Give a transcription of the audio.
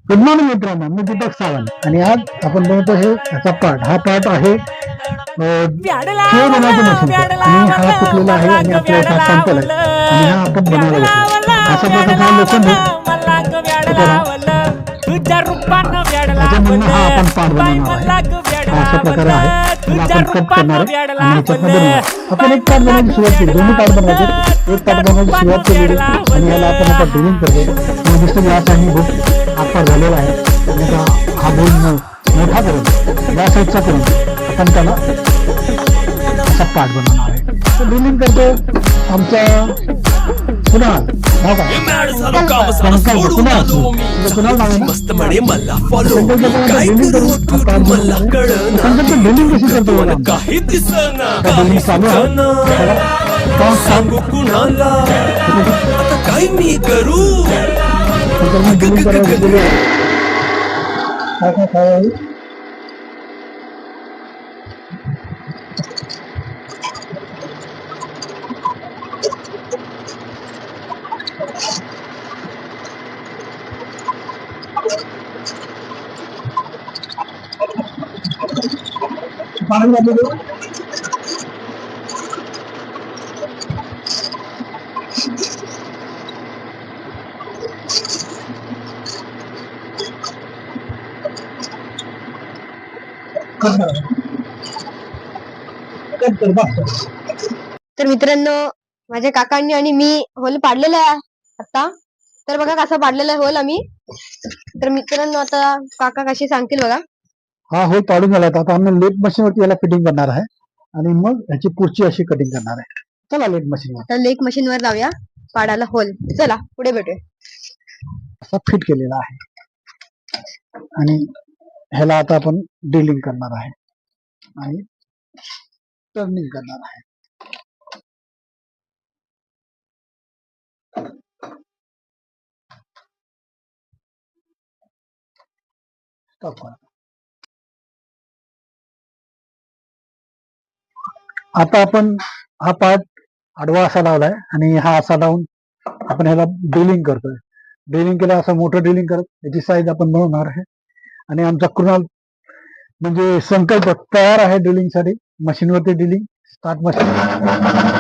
Good morning मित्रांनो, मी दीपक सावंत आणि आज आपण बनवतो हे याचा पार्ट. हा पार्ट आहे शेव बनवायचं मशीनचा आणि हा तुटलेला आहे आणि आपल्या इथं सॅम्पल आहे आणि हा आपण बनवायला घेतला. अशा प्रकारचा हा लोखंड आहे. त्याच्यामधून हा आपण पार्ट बनवणार आहे. हा अशा प्रकारे आहे. त्याला आपण कट करणार आहे आणि ह्याच्यातनं बनवणार. आपण एक पार्ट बनवायची सुरुवात केली, दोन्ही पार्ट बनवायचे. एक पार्ट बनवायची सुरुवात केलेली आणि ह्याला आपण आता ड्रिलिंग करतो. दिसतं या साईडने खूप आकार झालेला आहे आणि आता हा बोल मोठा करून या साईडचा करून आपण त्याला असा पार्ट बनवणार आहे. ड्रिलिंग करतो आमचा कुणाल ड्रिलिंग कशी करतो काही सांगू कुणाला आता काय मी करू तर मित्रांनो, माझ्या काकांनी आणि मी होल पाडलेला आहे आता. तर बघा कसा पाडलेला आहे होल आम्ही. तर मित्रांनो, आता काका कशी सांगतील बघा. हा होल पाडून झाला. आता आम्ही लेट मशीन वरती याला फिटिंग करणार आहे आणि मग ह्याची पुढची अशी कटिंग करणार आहे. चला लेट मशीन वर. तर लेक मशीन वर लावूया पाडायला होल. चला पुढे भेटूया. असा फिट केलेला आहे आणि ह्याला आता आपण ड्रिलिंग करणार आहे आणि टर्निंग करणार आहे. आता आपण हा पार्ट आडवा असा लावलाय आणि हा असा लावून आपण ह्याला ड्रिलिंग करतोय. ड्रिलिंग केलं असं मोठं ड्रिलिंग करत याची साईज आपण बनवणार आहे आणि आमचा कृणाल म्हणजे संकल्प तयार आहे ड्रिलिंग साठी. मशीनवरती ड्रिलिंग स्टार्ट मशीन.